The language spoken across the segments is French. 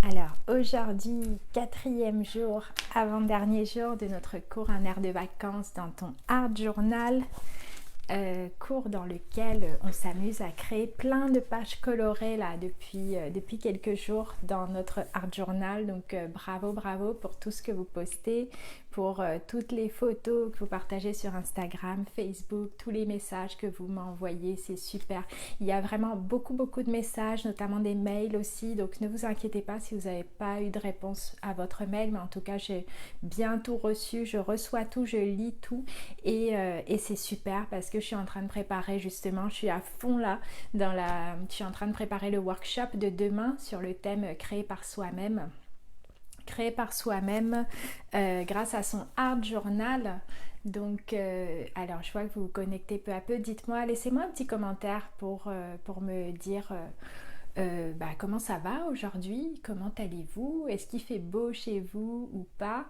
Alors aujourd'hui, quatrième jour, avant-dernier jour de notre cours Un air de vacances dans ton art journal, cours dans lequel on s'amuse à créer plein de pages colorées là depuis quelques jours dans notre art journal. Donc bravo pour tout ce que vous postez, pour toutes les photos que vous partagez sur Instagram, Facebook, tous les messages que vous m'envoyez, c'est super. Il y a vraiment beaucoup de messages, notamment des mails aussi, donc ne vous inquiétez pas si vous n'avez pas eu de réponse à votre mail, mais en tout cas j'ai bien tout reçu, je reçois tout, je lis tout et c'est super parce que je suis en train de préparer justement, je suis à fond là je suis en train de préparer le workshop de demain sur le thème créé par soi-même grâce à son art journal. Donc, alors je vois que vous vous connectez peu à peu. Dites-moi, laissez-moi un petit commentaire pour me dire comment ça va aujourd'hui, comment allez-vous, est-ce qu'il fait beau chez vous ou pas.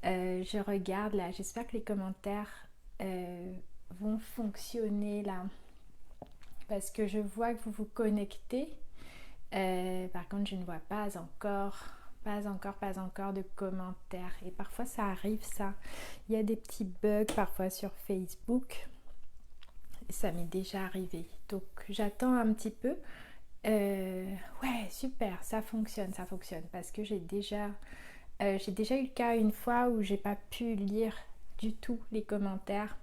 Je regarde là, j'espère que les commentaires vont fonctionner là parce que je vois que vous vous connectez. Par contre, je ne vois pas encore de commentaires. Et parfois, ça arrive, ça. Il y a des petits bugs parfois sur Facebook. Ça m'est déjà arrivé. Donc, j'attends un petit peu. Ouais, super, ça fonctionne. Parce que j'ai déjà eu le cas une fois où j'ai pas pu lire du tout les commentaires.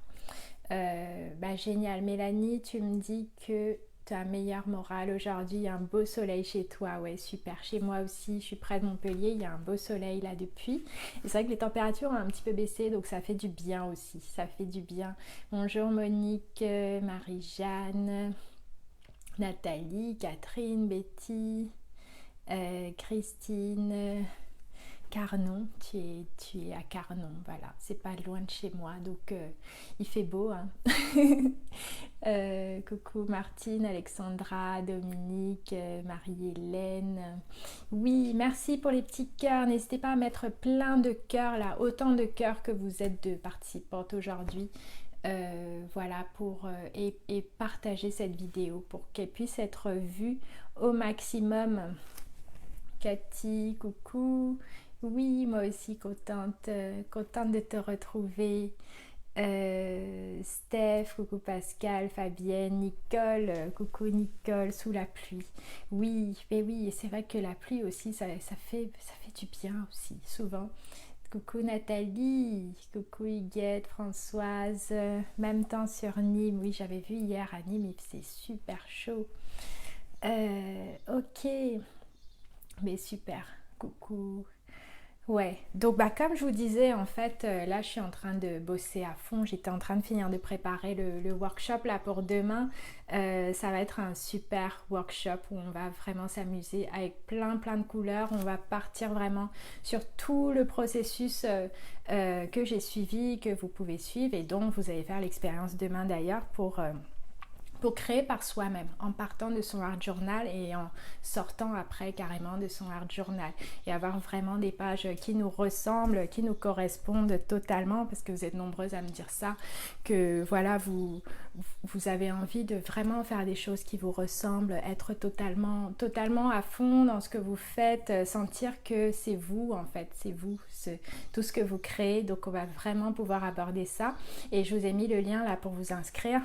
Génial. Mélanie, tu me dis que tu as meilleure morale aujourd'hui, il y a un beau soleil chez toi, ouais super, chez moi aussi, je suis près de Montpellier, il y a un beau soleil là depuis, et c'est vrai que les températures ont un petit peu baissé, donc ça fait du bien aussi, ça fait du bien. Bonjour Monique, Marie-Jeanne, Nathalie, Catherine, Betty, Christine, Carnon, tu es à Carnon, voilà, c'est pas loin de chez moi, donc il fait beau, hein. Coucou Martine, Alexandra, Dominique, Marie-Hélène. Oui, merci pour les petits cœurs. N'hésitez pas à mettre plein de cœurs là, autant de cœurs que vous êtes de participantes aujourd'hui. Voilà, et partager cette vidéo pour qu'elle puisse être vue au maximum. Cathy, coucou. Oui, moi aussi contente de te retrouver. Steph, coucou Pascal, Fabienne, Nicole, coucou Nicole, sous la pluie. Oui, mais oui, et c'est vrai que la pluie aussi, ça fait du bien aussi, souvent. Coucou Nathalie, coucou Huguette, Françoise, même temps sur Nîmes, oui j'avais vu hier à Nîmes, il faisait super chaud. Ok, mais super, coucou. Ouais, donc comme je vous disais, en fait, là je suis en train de bosser à fond, j'étais en train de finir de préparer le workshop là pour demain. Ça va être un super workshop où on va vraiment s'amuser avec plein de couleurs, on va partir vraiment sur tout le processus que j'ai suivi, que vous pouvez suivre et dont vous allez faire l'expérience demain d'ailleurs pour créer par soi-même, en partant de son art journal et en sortant après carrément de son art journal et avoir vraiment des pages qui nous ressemblent, qui nous correspondent totalement, parce que vous êtes nombreuses à me dire ça, que voilà, vous avez envie de vraiment faire des choses qui vous ressemblent, être totalement à fond dans ce que vous faites, sentir que c'est vous en fait, c'est vous, c'est tout ce que vous créez. Donc on va vraiment pouvoir aborder ça et je vous ai mis le lien là pour vous inscrire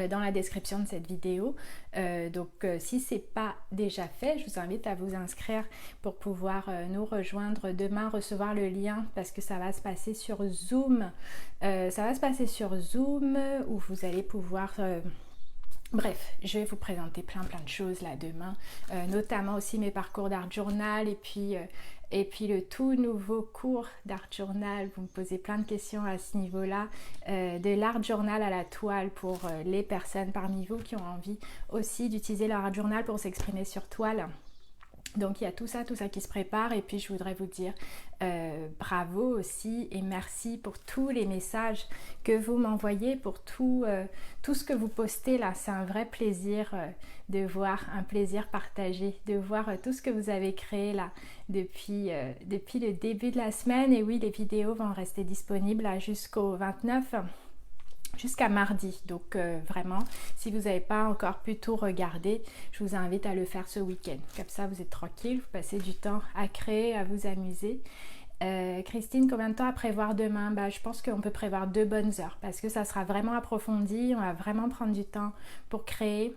dans la description de cette vidéo. Si c'est pas déjà fait, je vous invite à vous inscrire pour pouvoir nous rejoindre demain, recevoir le lien parce que ça va se passer sur Zoom. Où vous allez pouvoir bref, je vais vous présenter plein de choses là demain, notamment aussi mes parcours d'art journal et puis le tout nouveau cours d'art journal. Vous me posez plein de questions à ce niveau-là, de l'art journal à la toile pour les personnes parmi vous qui ont envie aussi d'utiliser leur art journal pour s'exprimer sur toile. Donc il y a tout ça qui se prépare et puis je voudrais vous dire bravo aussi et merci pour tous les messages que vous m'envoyez, pour tout ce que vous postez là. C'est un vrai plaisir de voir, un plaisir partagé, de voir tout ce que vous avez créé là depuis le début de la semaine. Et oui, les vidéos vont rester disponibles là jusqu'au 29 jusqu'à mardi. Donc vraiment, si vous n'avez pas encore pu tout regarder, je vous invite à le faire ce week-end. Comme ça, vous êtes tranquille, vous passez du temps à créer, à vous amuser. Christine, combien de temps à prévoir demain? Je pense qu'on peut prévoir 2 bonnes heures parce que ça sera vraiment approfondi, on va vraiment prendre du temps pour créer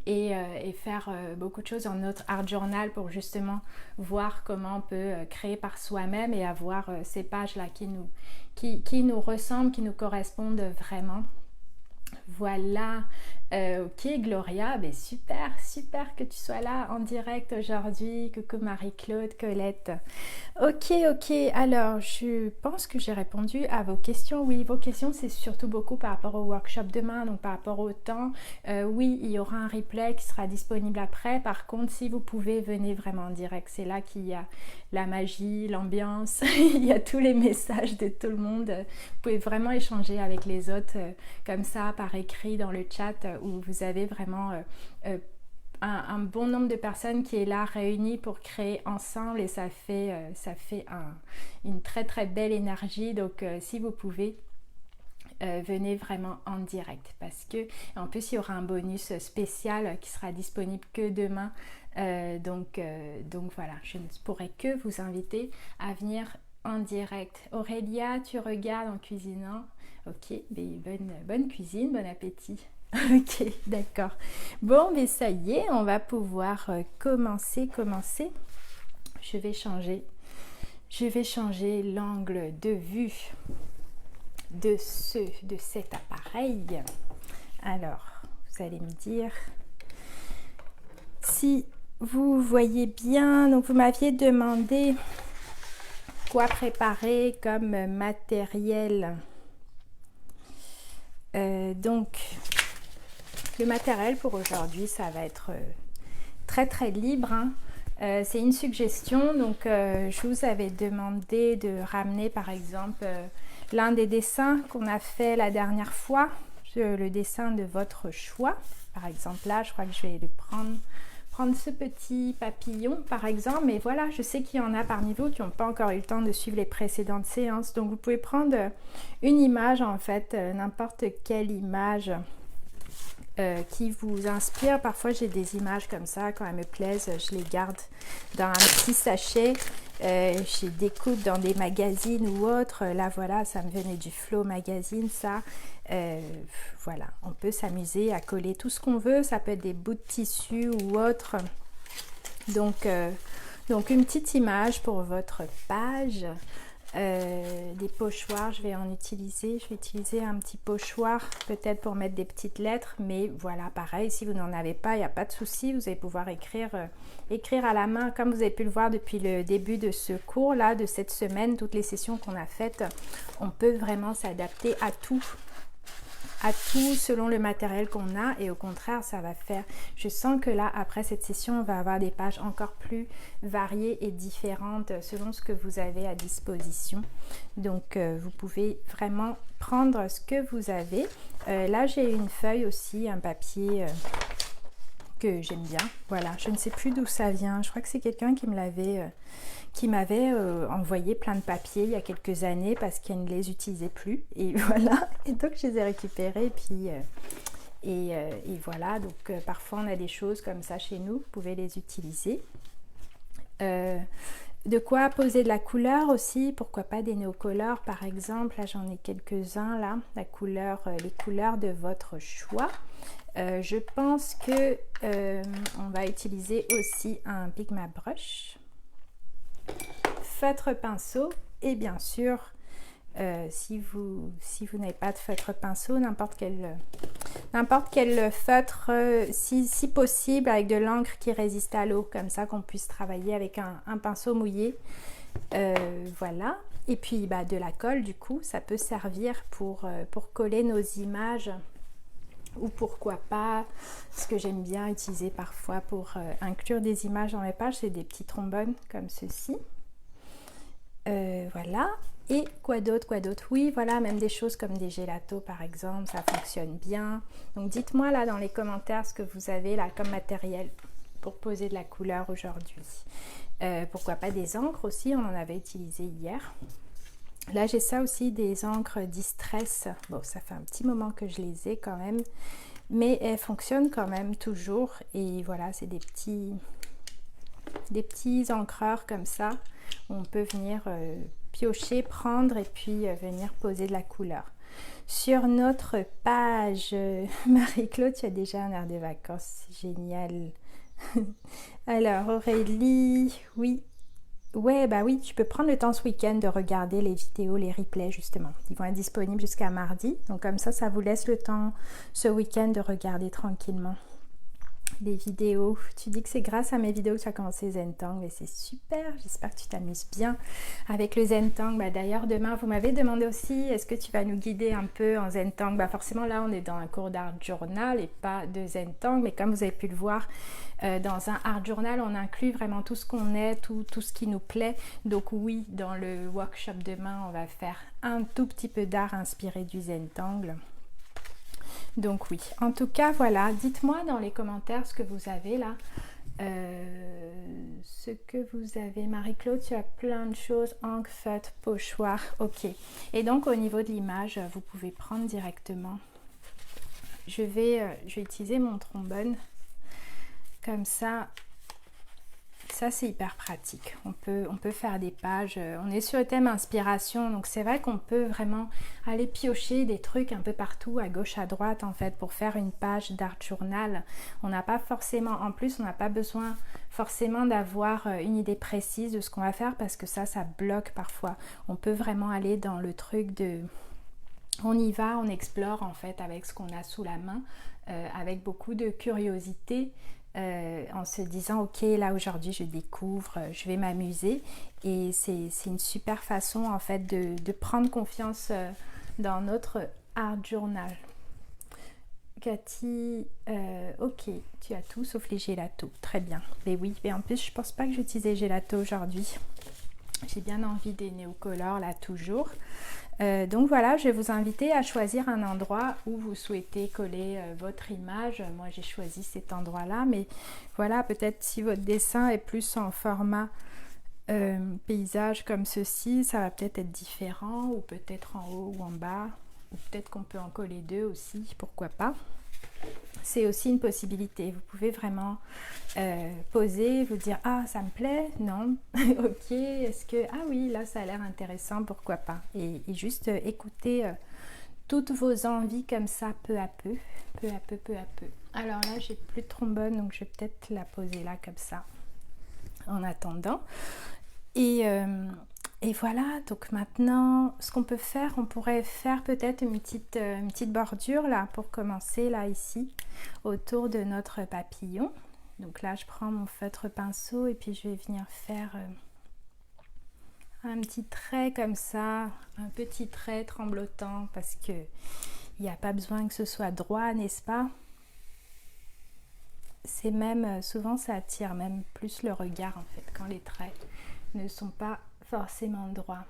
et faire beaucoup de choses dans notre art journal pour justement voir comment on peut créer par soi-même et avoir ces pages-là qui nous ressemblent, qui nous correspondent vraiment. Voilà, ok Gloria, super, super que tu sois là en direct aujourd'hui. Coucou Marie-Claude, Colette. Ok, alors je pense que j'ai répondu à vos questions. Oui, vos questions c'est surtout beaucoup par rapport au workshop demain, donc par rapport au temps. Oui, il y aura un replay qui sera disponible après. Par contre, si vous pouvez, venez vraiment en direct. C'est là qu'il y a la magie, l'ambiance, il y a tous les messages de tout le monde. Vous pouvez vraiment échanger avec les autres comme ça par écrit dans le chat où vous avez vraiment un bon nombre de personnes qui est là réunies pour créer ensemble et ça fait une très très belle énergie. Donc si vous pouvez, venez vraiment en direct parce que en plus il y aura un bonus spécial qui sera disponible que demain. Donc voilà, je ne pourrai que vous inviter à venir en direct. Aurélia, tu regardes en cuisinant. Ok, bonne cuisine, bon appétit. Ok, d'accord. Bon, mais ça y est, on va pouvoir commencer. Je vais changer l'angle de vue de cet appareil. Alors, vous allez me dire si vous voyez bien. Donc, vous m'aviez demandé quoi préparer comme matériel. Donc, le matériel pour aujourd'hui, ça va être très très libre. C'est une suggestion. Donc, je vous avais demandé de ramener par exemple l'un des dessins qu'on a fait la dernière fois, le dessin de votre choix. Par exemple, là, je crois que je vais le prendre ce petit papillon par exemple, mais voilà, je sais qu'il y en a parmi vous qui n'ont pas encore eu le temps de suivre les précédentes séances, donc vous pouvez prendre une image en fait, n'importe quelle image qui vous inspire. Parfois j'ai des images comme ça, quand elles me plaisent, je les garde dans un petit sachet, je les découpe dans des magazines ou autres. Là voilà, ça me venait du Flow Magazine ça. Voilà, on peut s'amuser à coller tout ce qu'on veut, ça peut être des bouts de tissu ou autre. Donc une petite image pour votre page. Des pochoirs, je vais utiliser un petit pochoir peut-être pour mettre des petites lettres, mais voilà, pareil, si vous n'en avez pas, il n'y a pas de souci, vous allez pouvoir écrire à la main, comme vous avez pu le voir depuis le début de ce cours là, de cette semaine, toutes les sessions qu'on a faites, on peut vraiment s'adapter à tout selon le matériel qu'on a, et au contraire ça va faire, je sens que là après cette session on va avoir des pages encore plus variées et différentes selon ce que vous avez à disposition. Donc vous pouvez vraiment prendre ce que vous avez. Là j'ai une feuille aussi, un papier que j'aime bien, voilà, je ne sais plus d'où ça vient, je crois que c'est quelqu'un qui m'avait envoyé plein de papiers il y a quelques années parce qu'elle ne les utilisait plus, et voilà, et donc je les ai récupérés et puis et voilà, donc parfois on a des choses comme ça chez nous, vous pouvez les utiliser. De quoi poser de la couleur aussi, pourquoi pas des néocolores par exemple, là j'en ai quelques-uns là, les couleurs de votre choix. Je pense que on va utiliser aussi un Pigma Brush, feutre pinceau, et bien sûr si vous n'avez pas de feutre pinceau, n'importe quel feutre, si possible avec de l'encre qui résiste à l'eau, comme ça qu'on puisse travailler avec un pinceau mouillé. Voilà, et puis de la colle, du coup ça peut servir pour coller nos images, ou pourquoi pas, ce que j'aime bien utiliser parfois pour inclure des images dans mes pages, c'est des petits trombones comme ceci. Voilà, et quoi d'autre, oui, voilà, même des choses comme des gélatos par exemple, ça fonctionne bien. Donc dites-moi là dans les commentaires ce que vous avez là comme matériel pour poser de la couleur aujourd'hui. Pourquoi pas des encres aussi, on en avait utilisé hier. Là, j'ai ça aussi, des encres Distress. Bon, ça fait un petit moment que je les ai quand même, mais elles fonctionnent quand même toujours. Et voilà, c'est des petits encreurs comme ça. On peut venir piocher, prendre et puis venir poser de la couleur. Sur notre page, Marie-Claude, tu as déjà un air de vacances, génial. Alors Aurélie, oui, ouais, bah oui, tu peux prendre le temps ce week-end de regarder les vidéos, les replays justement. Ils vont être disponibles jusqu'à mardi, donc comme ça vous laisse le temps ce week-end de regarder tranquillement les vidéos. Tu dis que c'est grâce à mes vidéos que tu as commencé Zentang, mais c'est super, j'espère que tu t'amuses bien avec le Zentang. Bah, d'ailleurs demain vous m'avez demandé aussi, est-ce que tu vas nous guider un peu en Zentang? Bah, forcément là on est dans un cours d'art journal et pas de Zentang, mais comme vous avez pu le voir, dans un art journal on inclut vraiment tout ce qu'on est, tout ce qui nous plaît. Donc oui, dans le workshop demain on va faire un tout petit peu d'art inspiré du Zentang. Donc oui, en tout cas, voilà, dites-moi dans les commentaires ce que vous avez là. Ce que vous avez. Marie-Claude, tu as plein de choses. Encre, feutre, pochoir. Ok. Et donc, au niveau de l'image, vous pouvez prendre directement. Je vais utiliser mon trombone. Comme ça c'est hyper pratique. On peut faire des pages. On est sur le thème inspiration, donc c'est vrai qu'on peut vraiment aller piocher des trucs un peu partout, à gauche, à droite, en fait, pour faire une page d'art journal. On n'a pas forcément, en plus, on n'a pas besoin forcément d'avoir une idée précise de ce qu'on va faire, parce que ça bloque parfois. On peut vraiment aller dans le truc de... On y va, on explore en fait avec ce qu'on a sous la main, avec beaucoup de curiosité. En se disant ok, là aujourd'hui je découvre, je vais m'amuser, et c'est une super façon en fait de prendre confiance dans notre art journal. Cathy, ok, tu as tout sauf les gélatos, très bien. Mais oui, mais en plus je pense pas que j'utilisais gelato aujourd'hui. J'ai bien envie des néocolores là toujours. Donc voilà, je vais vous inviter à choisir un endroit où vous souhaitez coller votre image. Moi j'ai choisi cet endroit là, mais voilà, peut-être si votre dessin est plus en format paysage comme ceci, ça va peut-être être différent, ou peut-être en haut ou en bas, ou peut-être qu'on peut en coller deux aussi, pourquoi pas. C'est aussi une possibilité. Vous pouvez vraiment poser, vous dire ah ça me plaît, non, ok, est-ce que ah oui là ça a l'air intéressant, pourquoi pas, et juste écouter toutes vos envies comme ça, peu à peu. Alors là j'ai plus de trombone, donc je vais peut-être la poser là comme ça en attendant. Et voilà, donc maintenant, ce qu'on peut faire, on pourrait faire peut-être une petite bordure là, pour commencer là, ici, autour de notre papillon. Donc là, je prends mon feutre pinceau et puis je vais venir faire un petit trait comme ça, un petit trait tremblotant, parce que il n'y a pas besoin que ce soit droit, n'est-ce pas? C'est même, souvent ça attire même plus le regard en fait, quand les traits ne sont pas forcément droits.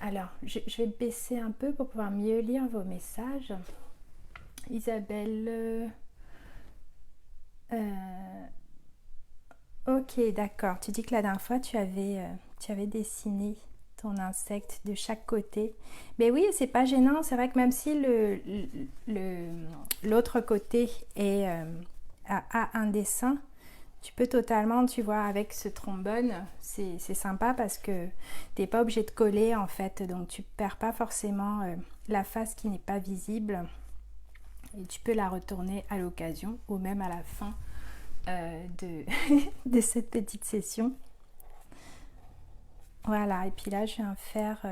Alors, je vais baisser un peu pour pouvoir mieux lire vos messages. Isabelle, ok, d'accord. Tu dis que la dernière fois, tu avais dessiné ton insecte de chaque côté. Mais oui, c'est pas gênant. C'est vrai que même si l'autre côté a un dessin, tu peux totalement, tu vois, avec ce trombone, c'est sympa parce que tu n'es pas obligé de coller en fait, donc tu perds pas forcément la face qui n'est pas visible, et tu peux la retourner à l'occasion ou même à la fin de cette petite session. Voilà, et puis là je viens faire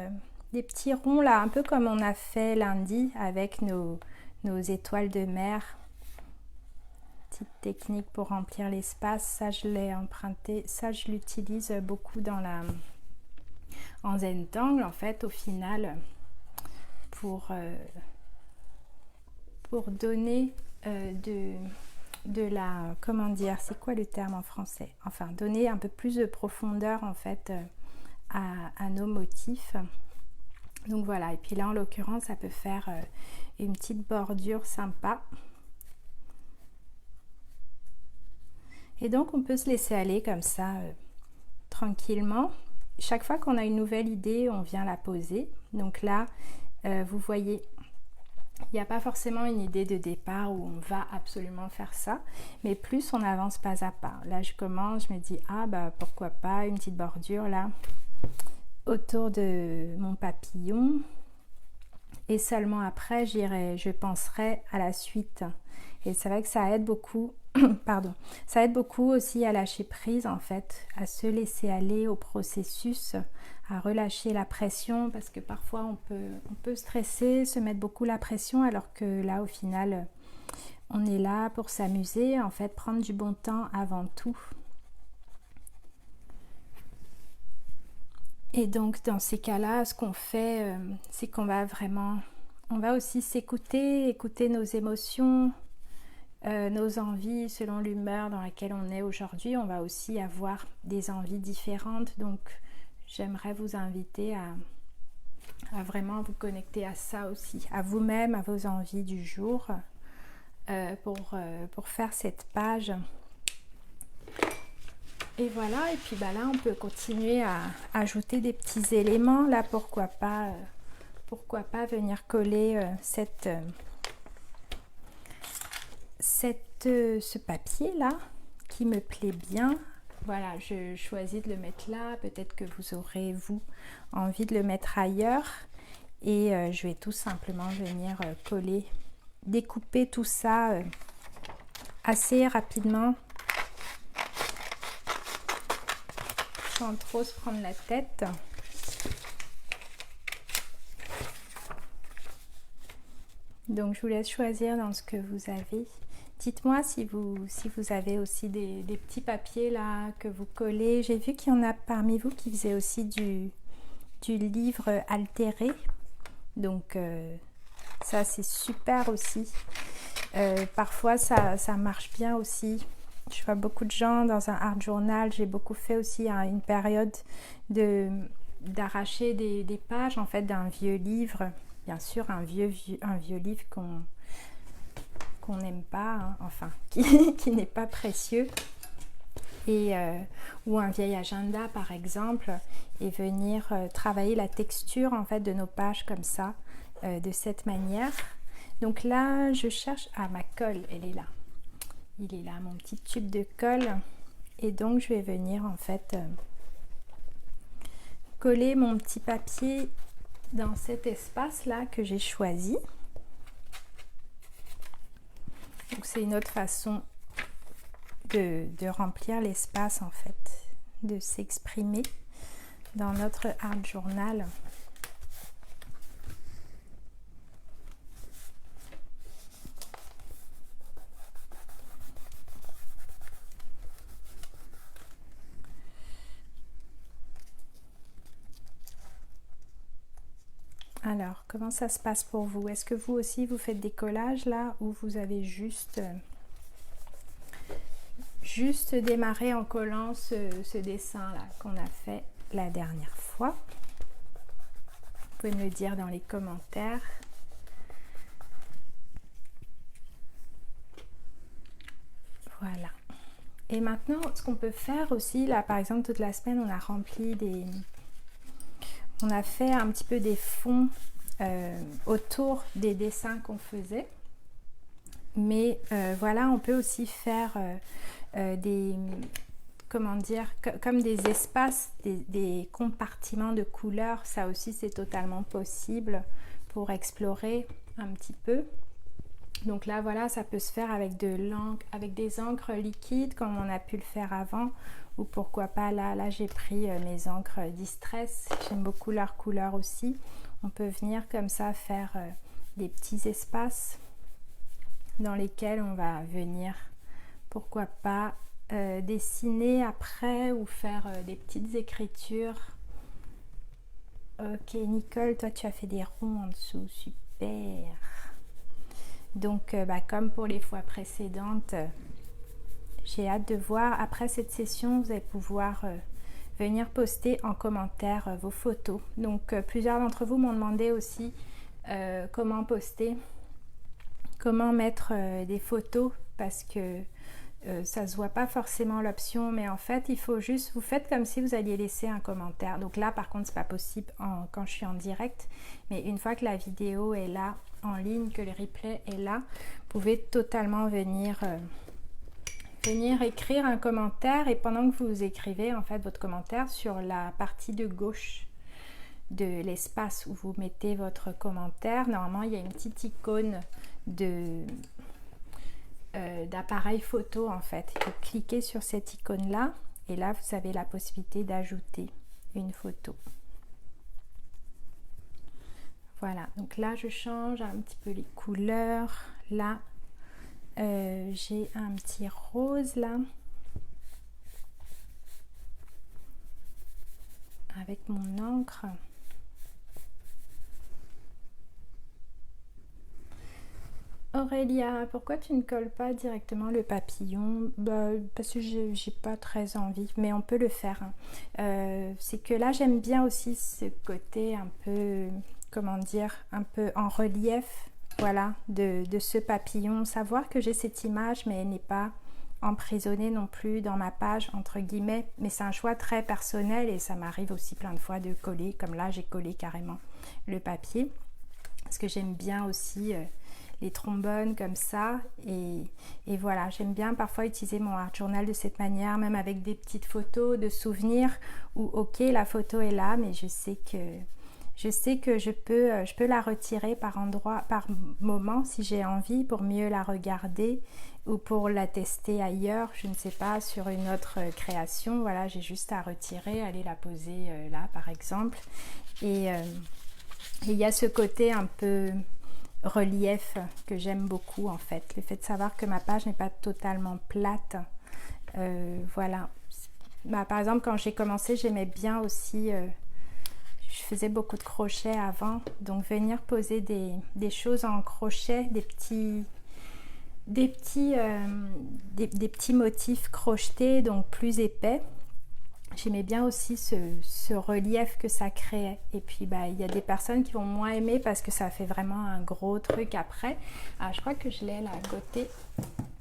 des petits ronds là, un peu comme on a fait lundi avec nos étoiles de mer. Petite technique pour remplir l'espace, ça je l'ai emprunté, ça je l'utilise beaucoup en Zentangle en fait, au final, pour donner de la, comment dire, c'est quoi le terme en français, enfin donner un peu plus de profondeur en fait à nos motifs. Donc voilà, et puis là en l'occurrence ça peut faire une petite bordure sympa. Et donc on peut se laisser aller comme ça tranquillement, chaque fois qu'on a une nouvelle idée, on vient la poser. Donc là, vous voyez, il n'y a pas forcément une idée de départ où on va absolument faire ça, mais plus on avance pas à pas. Là, je commence, je me dis, ah bah pourquoi pas une petite bordure là, autour de mon papillon. Et seulement après, je penserai à la suite. Et c'est vrai que ça aide beaucoup, pardon, ça aide beaucoup aussi à lâcher prise en fait, à se laisser aller au processus, à relâcher la pression parce que parfois on peut stresser, se mettre beaucoup la pression alors que là au final, on est là pour s'amuser, en fait, prendre du bon temps avant tout. Et donc dans ces cas-là, ce qu'on fait, c'est qu'on va on va aussi s'écouter, écouter nos émotions, nos envies selon l'humeur dans laquelle on est aujourd'hui. On va aussi avoir des envies différentes, donc j'aimerais vous inviter à vraiment vous connecter à ça aussi, à vous-même, à vos envies du jour, pour faire cette page. Et voilà, et puis bah là on peut continuer à ajouter des petits éléments. Là pourquoi pas venir coller ce papier là qui me plaît bien. Voilà, je choisis de le mettre là. Peut-être que vous aurez vous envie de le mettre ailleurs. Et je vais tout simplement venir coller, découper tout ça assez rapidement, sans trop se prendre la tête. Donc je vous laisse choisir dans ce que vous avez. Dites-moi si vous avez aussi des petits papiers là que vous collez. J'ai vu qu'il y en a parmi vous qui faisaient aussi du livre altéré. Donc ça c'est super aussi. Parfois ça marche bien aussi. Je vois beaucoup de gens dans un art journal. J'ai beaucoup fait aussi à une période d'arracher des pages en fait d'un vieux livre. Bien sûr un vieux livre qu'on n'aime pas, hein, enfin qui n'est pas précieux, et ou un vieil agenda par exemple, et venir travailler la texture en fait de nos pages comme ça, de cette manière. Donc là je cherche, ma colle, elle est là, il est là mon petit tube de colle, et donc je vais venir en fait coller mon petit papier dans cet espace là que j'ai choisi. Donc c'est une autre façon de remplir l'espace en fait, de s'exprimer dans notre art journal. Alors, comment ça se passe pour vous? Est-ce que vous aussi vous faites des collages là, ou vous avez juste démarré en collant ce dessin là qu'on a fait la dernière fois? Vous pouvez me le dire dans les commentaires. Voilà. Et maintenant, ce qu'on peut faire aussi, là par exemple toute la semaine on a rempli on a fait un petit peu des fonds autour des dessins qu'on faisait. Mais voilà, on peut aussi faire comment dire, comme des espaces, des compartiments de couleurs. Ça aussi c'est totalement possible pour explorer un petit peu. Donc là voilà, ça peut se faire avec avec des encres liquides comme on a pu le faire avant, ou pourquoi pas là j'ai pris mes encres Distress, j'aime beaucoup leur couleur aussi. On peut venir comme ça faire des petits espaces dans lesquels on va venir, pourquoi pas dessiner après, ou faire des petites écritures. Ok Nicole, toi tu as fait des ronds en dessous, super. Donc comme pour les fois précédentes, j'ai hâte de voir. Après cette session, vous allez pouvoir venir poster en commentaire vos photos. Donc plusieurs d'entre vous m'ont demandé aussi comment poster, comment mettre des photos, parce que ça se voit pas forcément l'option, mais en fait il faut juste, vous faites comme si vous alliez laisser un commentaire. Donc là par contre c'est pas possible quand je suis en direct, mais une fois que la vidéo est là en ligne, que le replay est là, vous pouvez totalement venir écrire un commentaire, et pendant que vous écrivez en fait votre commentaire, sur la partie de gauche de l'espace où vous mettez votre commentaire, normalement il y a une petite icône d'appareil photo en fait. Vous cliquez sur cette icône là et là vous avez la possibilité d'ajouter une photo. Voilà, donc là je change un petit peu les couleurs. Là j'ai un petit rose là avec mon encre. Aurélia, pourquoi tu ne colles pas directement le papillon? Parce que j'ai pas très envie, mais on peut le faire. C'est que là j'aime bien aussi ce côté un peu, comment dire, un peu en relief, voilà, de ce papillon. Savoir que j'ai cette image, mais elle n'est pas emprisonnée non plus dans ma page, entre guillemets, mais c'est un choix très personnel et ça m'arrive aussi plein de fois de coller, comme là j'ai collé carrément le papier, parce que j'aime bien aussi les trombones comme ça, et voilà, j'aime bien parfois utiliser mon art journal de cette manière, même avec des petites photos de souvenirs où ok la photo est là, mais je sais que je peux la retirer par endroit, par moment si j'ai envie, pour mieux la regarder ou pour la tester ailleurs, je ne sais pas, sur une autre création. Voilà, j'ai juste à retirer, aller la poser là par exemple, et il y a ce côté un peu relief que j'aime beaucoup en fait, le fait de savoir que ma page n'est pas totalement plate. Voilà, par exemple quand j'ai commencé, j'aimais bien aussi, je faisais beaucoup de crochet avant, donc venir poser des choses en crochet, des petits motifs crochetés, donc plus épais. J'aimais bien aussi ce relief que ça créait. Et puis il y a des personnes qui vont moins aimer parce que ça fait vraiment un gros truc après. Ah, je crois que je l'ai là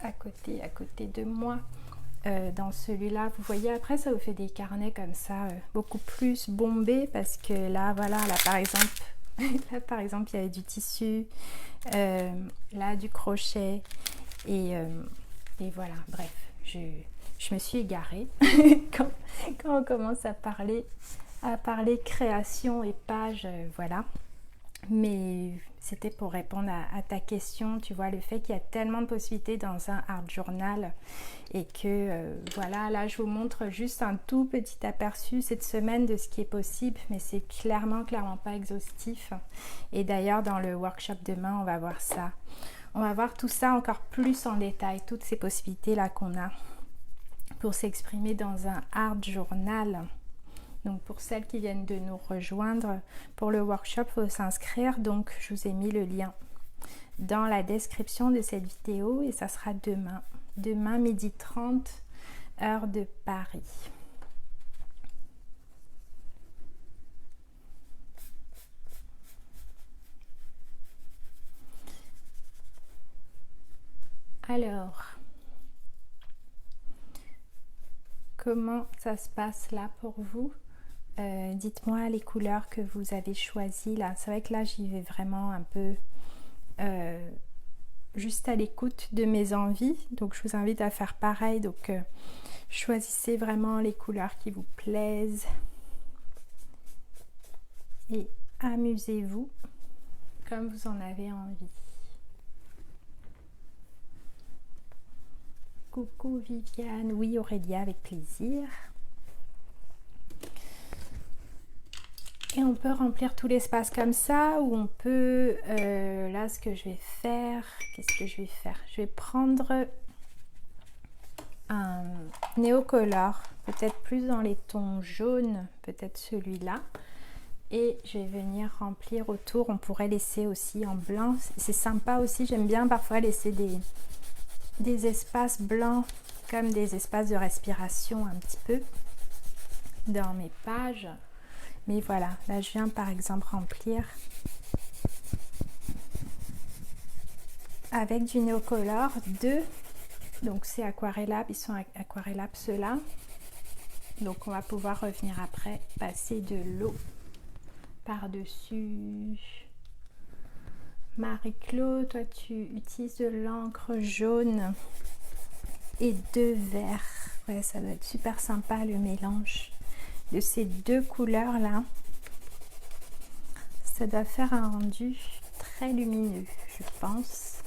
à côté de moi, dans celui-là. Vous voyez, après ça vous fait des carnets comme ça, beaucoup plus bombés, parce que là voilà, là par exemple il y avait du tissu, là du crochet, et voilà, bref, je me suis égarée quand on commence à parler création et page, voilà. Mais c'était pour répondre à ta question, tu vois, le fait qu'il y a tellement de possibilités dans un art journal, et que voilà, là je vous montre juste un tout petit aperçu cette semaine de ce qui est possible, mais c'est clairement pas exhaustif. Et d'ailleurs dans le workshop demain on va voir ça, on va voir tout ça encore plus en détail, toutes ces possibilités là qu'on a pour s'exprimer dans un art journal. Donc pour celles qui viennent de nous rejoindre pour le workshop, il faut s'inscrire. Donc je vous ai mis le lien dans la description de cette vidéo, et ça sera demain 12h30 heure de Paris. Alors, comment ça se passe là pour vous? Dites-moi les couleurs que vous avez choisies là. C'est vrai que là j'y vais vraiment un peu juste à l'écoute de mes envies, donc je vous invite à faire pareil. Donc choisissez vraiment les couleurs qui vous plaisent et amusez-vous comme vous en avez envie. Coucou Viviane, oui Aurélia, avec plaisir. Et on peut remplir tout l'espace comme ça, ou on peut, là ce que je vais faire, qu'est-ce que je vais faire? Je vais prendre un néocolor, peut-être plus dans les tons jaunes, peut-être celui-là, et je vais venir remplir autour. On pourrait laisser aussi en blanc, c'est sympa aussi, j'aime bien parfois laisser des espaces blancs comme des espaces de respiration un petit peu dans mes pages. Mais voilà, là je viens par exemple remplir avec du néocolor Donc c'est aquarellable, ils sont aquarellables ceux-là. Donc on va pouvoir revenir après, passer de l'eau par-dessus. Marie-Claude, toi tu utilises de l'encre jaune et de vert. Ouais, ça doit être super sympa le mélange de ces deux couleurs là. Ça doit faire un rendu très lumineux, je pense.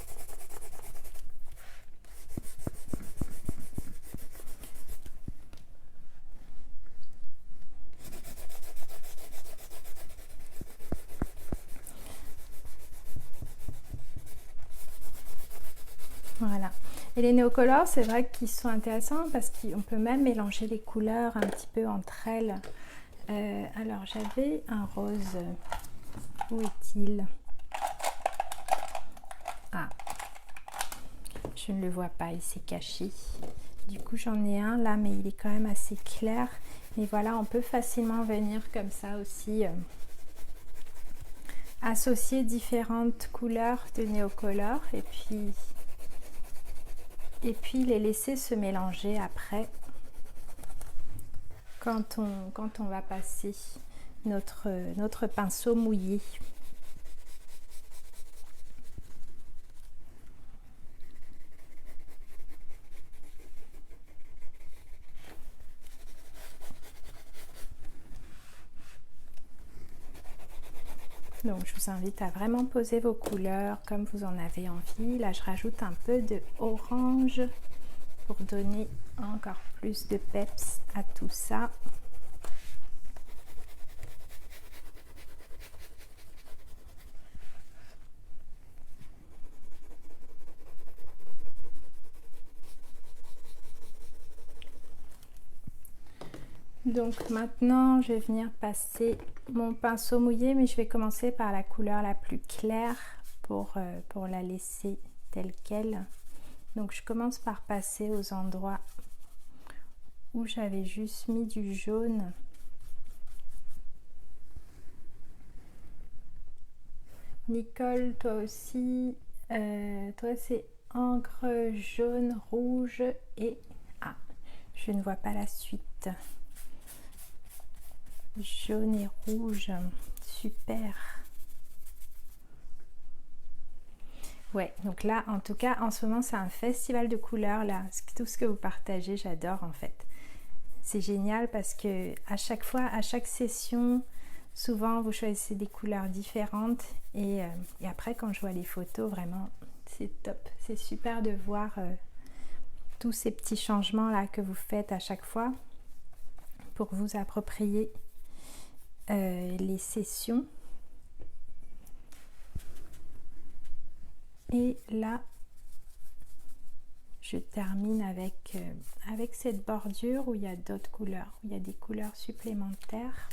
Voilà. Et les néocolores, c'est vrai qu'ils sont intéressants parce qu'on peut même mélanger les couleurs un petit peu entre elles. Alors, j'avais un rose. Où est-il? Ah, je ne le vois pas, il s'est caché. Du coup, j'en ai un là, mais il est quand même assez clair. Mais voilà, on peut facilement venir comme ça aussi associer différentes couleurs de néocolores et puis les laisser se mélanger après quand on va passer notre pinceau mouillé. Donc je vous invite à vraiment poser vos couleurs comme vous en avez envie. Là je rajoute un peu de orange pour donner encore plus de peps à tout ça. Donc maintenant je vais venir passer mon pinceau mouillé, mais je vais commencer par la couleur la plus claire pour la laisser telle quelle. Donc je commence par passer aux endroits où j'avais juste mis du jaune. Nicole, toi aussi, toi c'est encre jaune, rouge et... Ah, je ne vois pas la suite. Jaune et rouge, super. Ouais, donc là, en tout cas, en ce moment, c'est un festival de couleurs, là. Tout ce que vous partagez, j'adore, en fait. C'est génial parce que à chaque fois, à chaque session, souvent, vous choisissez des couleurs différentes. Et après, quand je vois les photos, vraiment, c'est top. C'est super de voir tous ces petits changements-là que vous faites à chaque fois pour vous approprier les sessions. Et là, je termine avec cette bordure où il y a d'autres couleurs, où il y a des couleurs supplémentaires.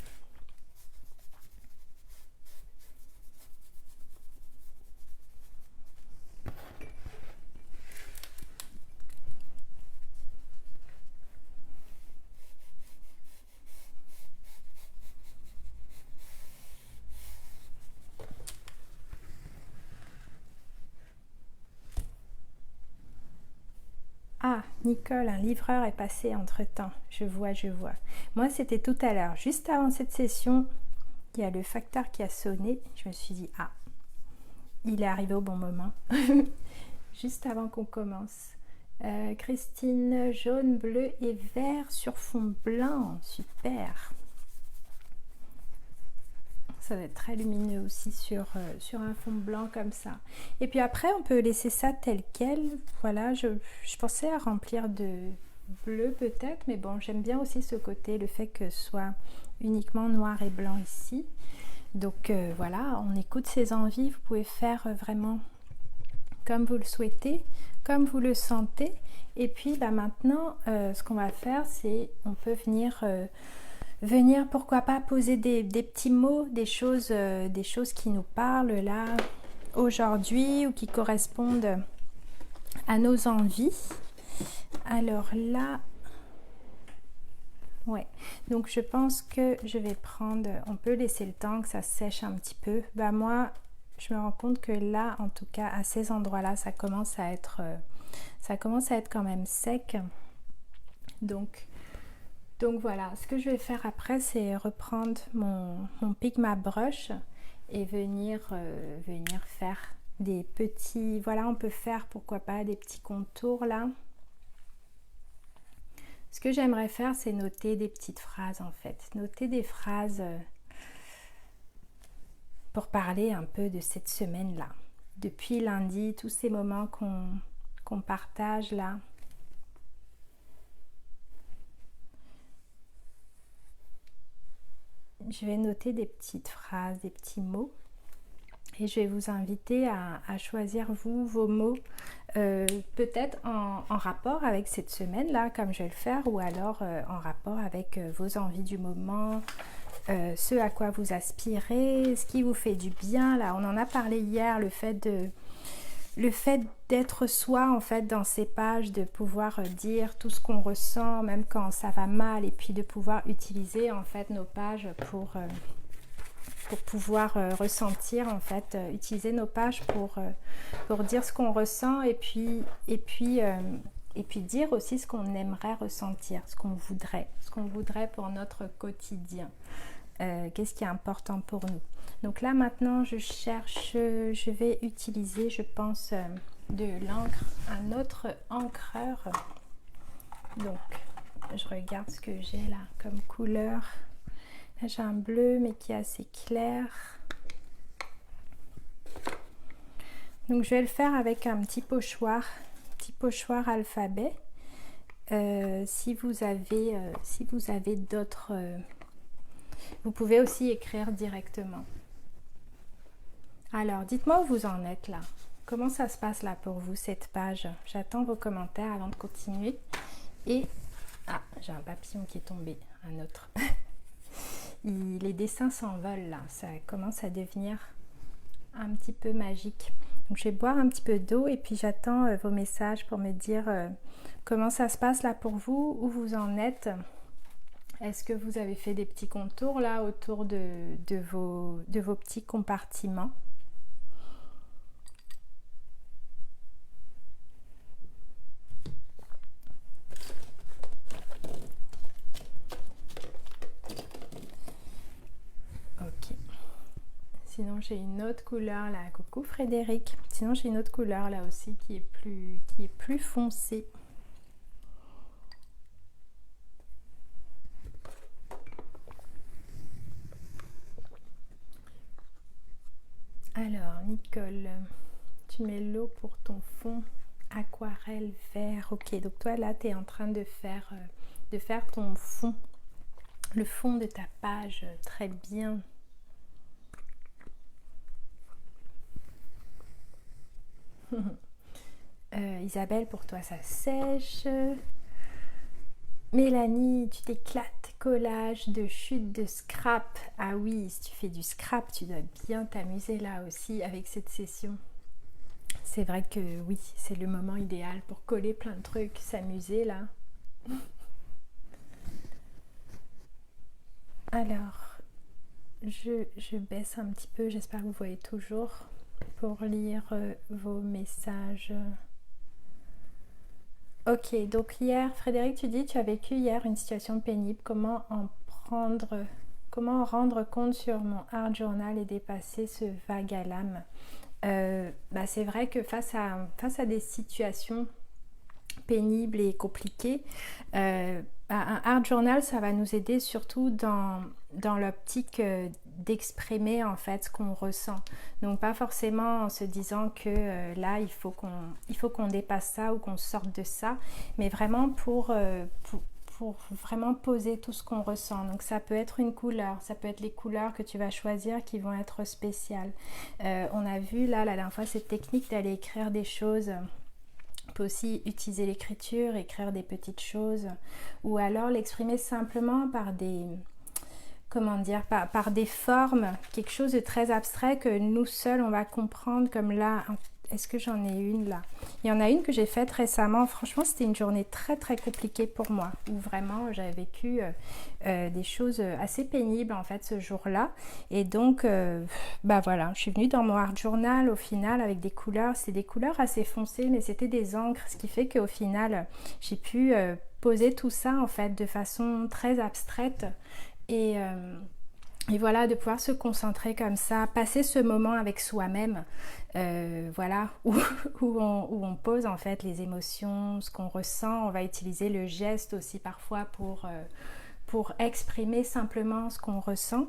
Ah, Nicole, un livreur est passé entre-temps. Je vois, je vois. Moi, c'était tout à l'heure. Juste avant cette session, il y a le facteur qui a sonné. Je me suis dit, ah, il est arrivé au bon moment. Juste avant qu'on commence. Christine, jaune, bleu et vert sur fond blanc. Super. Ça va être très lumineux aussi sur un fond blanc comme ça. Et puis après, on peut laisser ça tel quel. Voilà, je pensais à remplir de bleu peut-être, mais bon, j'aime bien aussi ce côté, le fait que ce soit uniquement noir et blanc ici. Donc voilà, on écoute ses envies. Vous pouvez faire vraiment comme vous le souhaitez, comme vous le sentez. Et puis maintenant, ce qu'on va faire, c'est on peut venir pourquoi pas poser des petits mots, des choses qui nous parlent là aujourd'hui ou qui correspondent à nos envies. Alors là, ouais, donc je pense que je vais prendre, on peut laisser le temps que ça sèche un petit peu. Bah moi, je me rends compte que là, en tout cas, à ces endroits-là, ça commence à être Ça commence à être quand même sec. Donc voilà, ce que je vais faire après, c'est reprendre mon Pigma Brush et venir faire des petits... Voilà, on peut faire, pourquoi pas, des petits contours là. Ce que j'aimerais faire, c'est noter des petites phrases en fait. Noter des phrases pour parler un peu de cette semaine-là. Depuis lundi, tous ces moments qu'on partage là. Je vais noter des petites phrases, des petits mots. Et je vais vous inviter à choisir vos mots, peut-être en rapport avec cette semaine-là, comme je vais le faire, ou alors en rapport avec vos envies du moment, ce à quoi vous aspirez, ce qui vous fait du bien. Là, on en a parlé hier, le fait d'être soi en fait dans ces pages, de pouvoir dire tout ce qu'on ressent, même quand ça va mal, et puis de pouvoir utiliser en fait nos pages pour pouvoir ressentir en fait, utiliser nos pages pour dire ce qu'on ressent et puis dire aussi ce qu'on aimerait ressentir, ce qu'on voudrait pour notre quotidien, qu'est-ce qui est important pour nous. Donc là maintenant je vais utiliser, je pense, de l'encre, un autre encreur. Donc je regarde ce que j'ai là comme couleur. Là, j'ai un bleu mais qui est assez clair. Donc je vais le faire avec un petit pochoir alphabet. Si vous avez d'autres, vous pouvez aussi écrire directement. Alors dites-moi où vous en êtes là. Comment ça se passe là pour vous cette page? J'attends vos commentaires avant de continuer. Et j'ai un papillon qui est tombé, un autre. Les dessins s'envolent là, ça commence à devenir un petit peu magique. Donc je vais boire un petit peu d'eau et puis j'attends vos messages pour me dire comment ça se passe là pour vous, où vous en êtes. Est-ce que vous avez fait des petits contours là autour de vos petits compartiments? Sinon j'ai une autre couleur là, coucou Frédéric. Sinon j'ai une autre couleur là aussi qui est plus foncée. Alors Nicole, tu mets l'eau pour ton fond aquarelle vert. Ok, donc toi là tu es en train de faire ton fond, le fond de ta page, très bien. Isabelle, pour toi ça sèche. Mélanie, tu t'éclates, collage, de chute, de scrap. Ah oui, si tu fais du scrap, tu dois bien t'amuser là aussi avec cette session. C'est vrai que oui, c'est le moment idéal pour coller plein de trucs, s'amuser là. Alors, je baisse un petit peu, j'espère que vous voyez toujours, pour lire vos messages. Ok, donc hier, Frédéric, tu dis, tu as vécu hier une situation pénible. Comment en rendre compte sur mon art journal et dépasser ce vague à l'âme? C'est vrai que face à des situations pénibles et compliquées, un art journal, ça va nous aider surtout dans l'optique d'exprimer en fait ce qu'on ressent. Donc pas forcément en se disant que là il faut qu'on dépasse ça ou qu'on sorte de ça, mais vraiment pour vraiment poser tout ce qu'on ressent. Donc ça peut être une couleur, ça peut être les couleurs que tu vas choisir qui vont être spéciales. On a vu là la dernière fois cette technique d'aller écrire des choses. On peut aussi utiliser l'écriture, écrire des petites choses, ou alors l'exprimer simplement par des, par des formes, quelque chose de très abstrait que nous seuls on va comprendre, comme là est-ce que j'en ai une là? Il y en a une que j'ai faite récemment. Franchement, c'était une journée très très compliquée pour moi, où vraiment j'avais vécu des choses assez pénibles en fait ce jour-là. Et donc, bah voilà, je suis venue dans mon art journal au final avec des couleurs. C'est des couleurs assez foncées, mais c'était des encres, ce qui fait qu'au final, j'ai pu poser tout ça en fait de façon très abstraite. Et, et voilà, de pouvoir se concentrer comme ça, passer ce moment avec soi-même, voilà, où on pose en fait les émotions, ce qu'on ressent. On va utiliser le geste aussi parfois pour exprimer simplement ce qu'on ressent.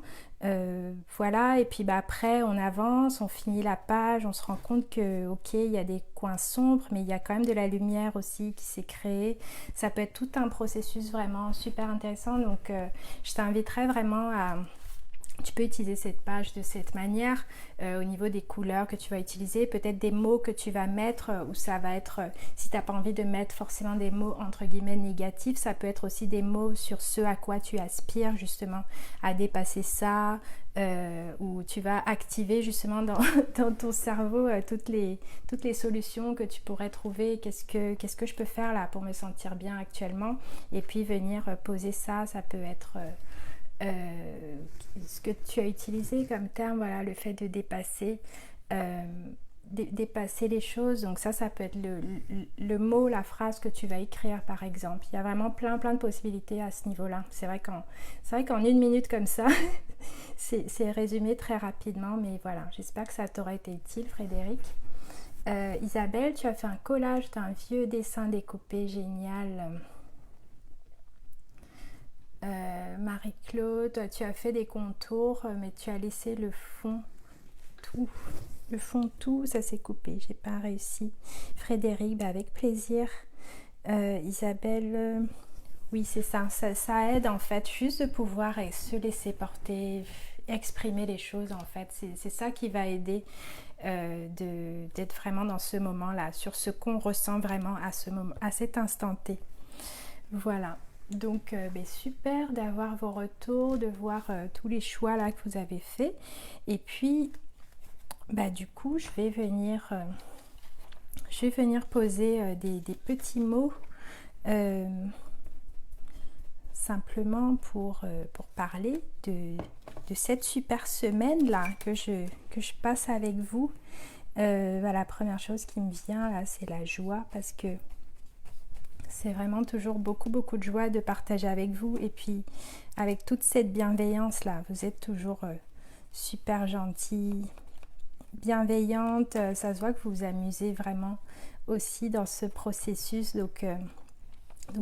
Voilà, et puis bah, après on avance, on finit la page, on se rend compte que ok, il y a des coins sombres, mais il y a quand même de la lumière aussi qui s'est créée. Ça peut être tout un processus vraiment super intéressant, donc je t'inviterais vraiment à... Tu peux utiliser cette page de cette manière au niveau des couleurs que tu vas utiliser, peut-être des mots que tu vas mettre où ça va être, si tu n'as pas envie de mettre forcément des mots entre guillemets négatifs, ça peut être aussi des mots sur ce à quoi tu aspires justement à dépasser ça, où tu vas activer justement dans ton cerveau toutes les solutions que tu pourrais trouver, qu'est-ce que je peux faire là pour me sentir bien actuellement, et puis venir poser ça, ça peut être... ce que tu as utilisé comme terme, voilà, le fait de dépasser, dépasser les choses. Donc ça peut être le mot, la phrase que tu vas écrire par exemple. Il y a vraiment plein de possibilités à ce niveau-là. C'est vrai qu'en une minute comme ça, c'est résumé très rapidement, mais voilà, j'espère que ça t'aura été utile, Frédéric. Isabelle, tu as fait un collage d'un vieux dessin découpé génial. Marie-Claude, tu as fait des contours, mais tu as laissé le fond tout. Le fond tout, ça s'est coupé, j'ai pas réussi. Frédéric, bah avec plaisir. Isabelle, oui c'est ça, ça aide en fait juste de pouvoir se laisser porter, exprimer les choses en fait. C'est ça qui va aider d'être vraiment dans ce moment-là, sur ce qu'on ressent vraiment à ce moment, à cet instant T. Voilà. Donc super d'avoir vos retours, de voir tous les choix là que vous avez fait. Et puis bah du coup je vais venir poser des petits mots simplement pour parler de cette super semaine là que je passe avec vous. Bah, la première chose qui me vient là, c'est la joie, parce que c'est vraiment toujours beaucoup de joie de partager avec vous, et puis avec toute cette bienveillance là, vous êtes toujours super gentille, bienveillante, ça se voit que vous vous amusez vraiment aussi dans ce processus, donc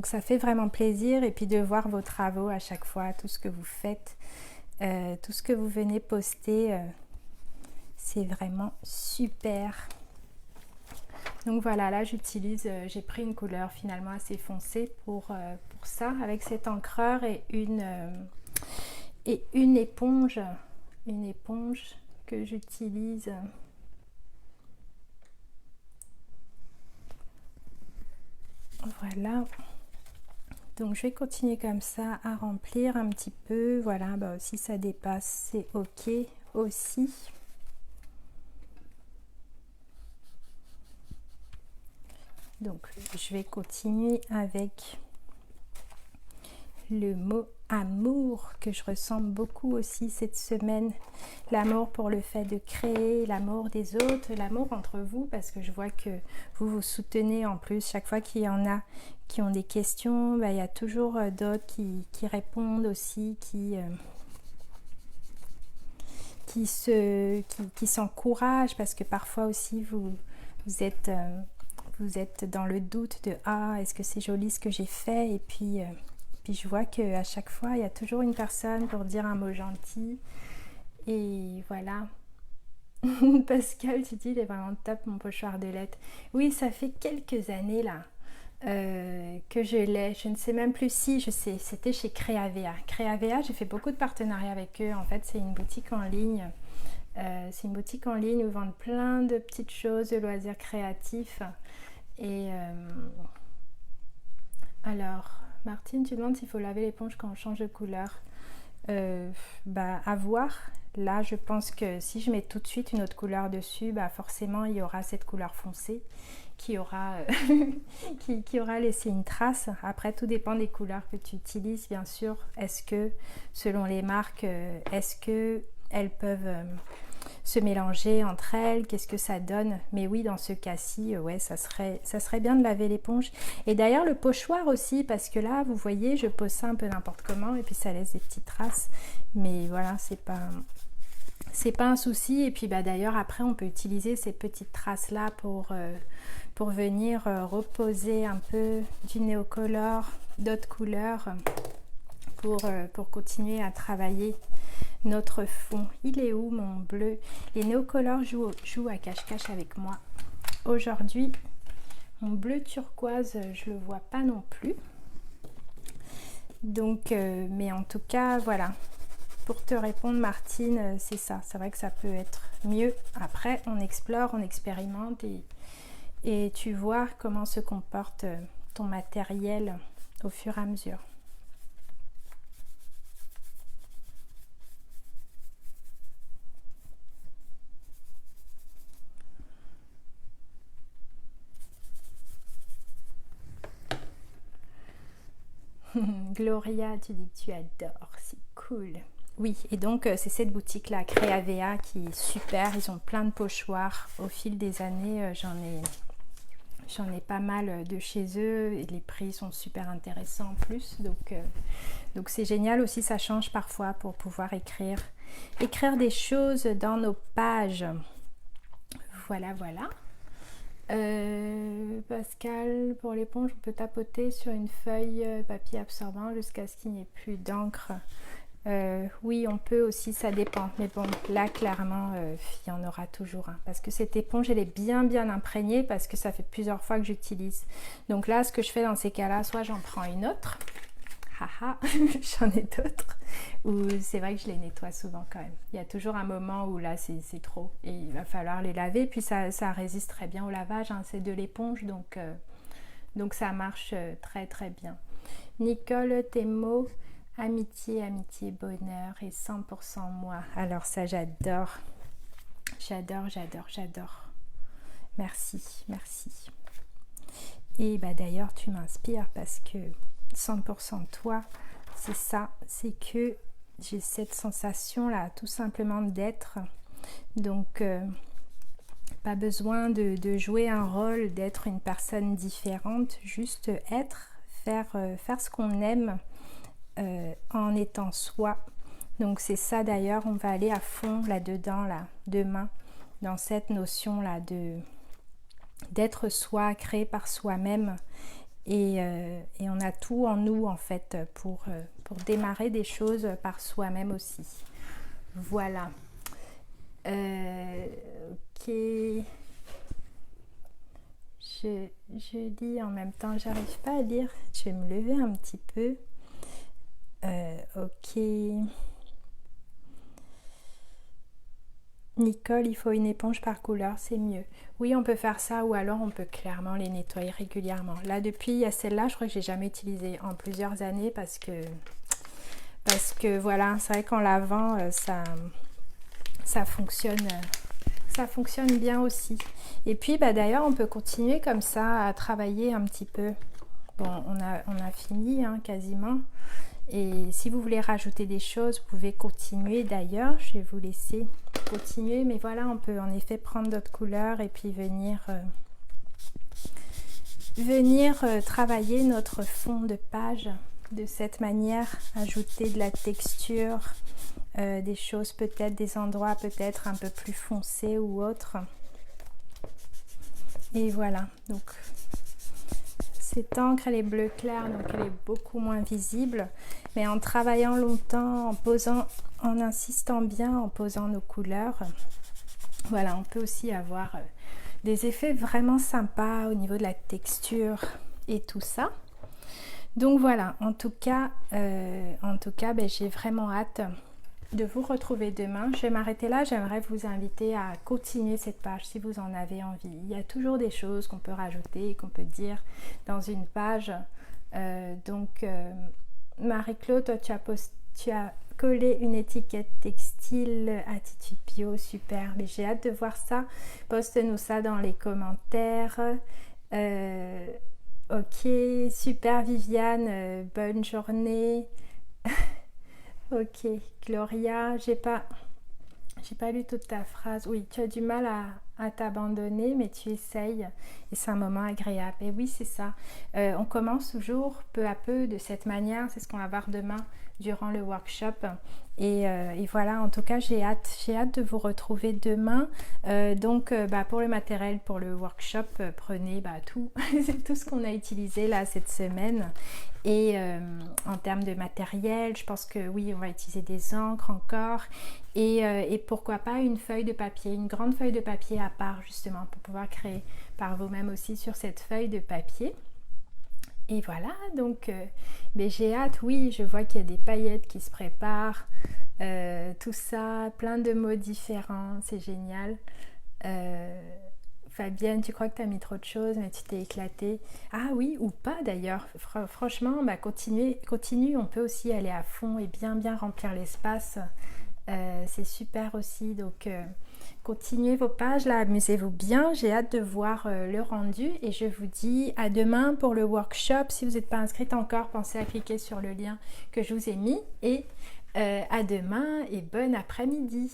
ça fait vraiment plaisir, et puis de voir vos travaux à chaque fois, tout ce que vous faites, tout ce que vous venez poster, c'est vraiment super. Donc voilà, là j'utilise, j'ai pris une couleur finalement assez foncée pour ça, avec cet encreur et une éponge que j'utilise. Voilà. Donc je vais continuer comme ça à remplir un petit peu. Voilà, bah, si ça dépasse, c'est ok aussi. Donc je vais continuer avec le mot amour, que je ressens beaucoup aussi cette semaine. L'amour pour le fait de créer, l'amour des autres, l'amour entre vous, parce que je vois que vous vous soutenez en plus. Chaque fois qu'il y en a qui ont des questions, bah, il y a toujours d'autres qui répondent aussi, qui s'encouragent, parce que parfois aussi vous êtes dans le doute de est-ce que c'est joli ce que j'ai fait, et puis je vois qu'à chaque fois il y a toujours une personne pour dire un mot gentil, et voilà. Pascal, tu dis il est vraiment top mon pochoir de lettres. Oui, ça fait quelques années là que je l'ai, je ne sais même plus si je sais, c'était chez Créavea. Créavea, j'ai fait beaucoup de partenariats avec eux. En fait, c'est une boutique en ligne. C'est une boutique en ligne où ils vendent plein de petites choses, de loisirs créatifs. Et alors, Martine, tu demandes s'il faut laver l'éponge quand on change de couleur. Bah, à voir. Là, je pense que si je mets tout de suite une autre couleur dessus, bah forcément, il y aura cette couleur foncée qui aura, qui aura laissé une trace. Après, tout dépend des couleurs que tu utilises, bien sûr. Est-ce que, selon les marques, est-ce que elles peuvent se mélanger entre elles? Qu'est-ce que ça donne? Mais oui, dans ce cas-ci, ouais, ça serait bien de laver l'éponge. Et d'ailleurs, le pochoir aussi, parce que là, vous voyez, je pose ça un peu n'importe comment, et puis ça laisse des petites traces. Mais voilà, c'est pas un souci. Et puis bah d'ailleurs après on peut utiliser ces petites traces là pour venir reposer un peu du Neocolor, d'autres couleurs pour continuer à travailler notre fond. Il est où mon bleu? Les Neocolor jouent à cache-cache avec moi aujourd'hui. Mon bleu turquoise, je le vois pas non plus. Donc mais en tout cas voilà, pour te répondre Martine, c'est ça. C'est vrai que ça peut être mieux. Après, on explore, on expérimente et tu vois comment se comporte ton matériel au fur et à mesure. Gloria, tu dis que tu adores, c'est cool. Oui, et donc c'est cette boutique-là, Creavea, qui est super. Ils ont plein de pochoirs. Au fil des années, j'en ai pas mal de chez eux. Et les prix sont super intéressants en plus. Donc c'est génial aussi, ça change parfois pour pouvoir écrire des choses dans nos pages. Voilà, voilà. Pascal, pour l'éponge, on peut tapoter sur une feuille papier absorbant jusqu'à ce qu'il n'y ait plus d'encre. Oui, on peut aussi, ça dépend. Mais bon, là, clairement, il y en aura toujours un. Parce que cette éponge, elle est bien imprégnée parce que ça fait plusieurs fois que j'utilise. Donc là, ce que je fais dans ces cas-là, soit j'en prends une autre. Haha, j'en ai d'autres. Ou c'est vrai que je les nettoie souvent quand même. Il y a toujours un moment où là, c'est trop. Et il va falloir les laver. Puis ça résiste très bien au lavage. Hein. C'est de l'éponge, donc ça marche très bien. Nicole, tes mots... Amitié, amitié, bonheur et 100% moi. Alors ça, j'adore. J'adore. Merci. Et bah d'ailleurs, tu m'inspires parce que 100% toi, c'est ça. C'est que j'ai cette sensation-là, tout simplement d'être. Donc, pas besoin de jouer un rôle, d'être une personne différente. Juste être, faire ce qu'on aime. En étant soi. Donc c'est ça d'ailleurs, on va aller à fond là-dedans, là, demain, dans cette notion-là d'être soi, créé par soi-même. Et on a tout en nous en fait pour démarrer des choses par soi-même aussi. Voilà. Ok. Je lis en même temps, j'arrive pas à lire. Je vais me lever un petit peu. Ok. Nicole, il faut une éponge par couleur, c'est mieux. Oui, on peut faire ça ou alors on peut clairement les nettoyer régulièrement. Là, depuis, il y a celle-là, je crois que j'ai jamais utilisée en plusieurs années parce que voilà, c'est vrai qu'en lavant, ça fonctionne bien aussi. Et puis, bah, d'ailleurs, on peut continuer comme ça à travailler un petit peu. Bon, on a fini hein, quasiment. Et si vous voulez rajouter des choses, vous pouvez continuer d'ailleurs. Je vais vous laisser continuer. Mais voilà, on peut en effet prendre d'autres couleurs et puis venir travailler notre fond de page de cette manière. Ajouter de la texture, des choses peut-être, des endroits peut-être un peu plus foncés ou autres. Et voilà, donc... Cette encre, elle est bleu clair, donc elle est beaucoup moins visible. Mais en travaillant longtemps, en insistant bien, en posant nos couleurs, voilà, on peut aussi avoir des effets vraiment sympas au niveau de la texture et tout ça. Donc voilà, en tout cas, ben, j'ai vraiment hâte de vous retrouver demain. Je vais m'arrêter là. J'aimerais vous inviter à continuer cette page si vous en avez envie. Il y a toujours des choses qu'on peut rajouter et qu'on peut dire dans une page. Marie-Claude, toi, tu as coller une étiquette textile Attitude Bio, super, mais j'ai hâte de voir ça. Poste-nous ça dans les commentaires. Ok, super Viviane, bonne journée. Ok, Gloria, j'ai pas lu toute ta phrase. Oui, tu as du mal à t'abandonner, mais tu essayes et c'est un moment agréable. Et oui, c'est ça. On commence toujours peu à peu de cette manière. C'est ce qu'on va voir demain durant le workshop. Et voilà, en tout cas, j'ai hâte de vous retrouver demain. Donc, pour le matériel, pour le workshop, prenez tout, tout ce qu'on a utilisé là cette semaine. Et en termes de matériel, je pense que oui, on va utiliser des encres encore et pourquoi pas une feuille de papier, une grande feuille de papier à part justement pour pouvoir créer par vous-même aussi sur cette feuille de papier. Et voilà, donc j'ai hâte, oui, je vois qu'il y a des paillettes qui se préparent, tout ça, plein de mots différents, c'est génial. Fabienne, tu crois que tu as mis trop de choses, mais tu t'es éclatée. Ah oui, ou pas d'ailleurs. Franchement, continue. On peut aussi aller à fond et bien remplir l'espace. C'est super aussi. Donc, continuez vos pages là, amusez-vous bien. J'ai hâte de voir le rendu et je vous dis à demain pour le workshop. Si vous n'êtes pas inscrite encore, pensez à cliquer sur le lien que je vous ai mis. Et à demain et bon après-midi.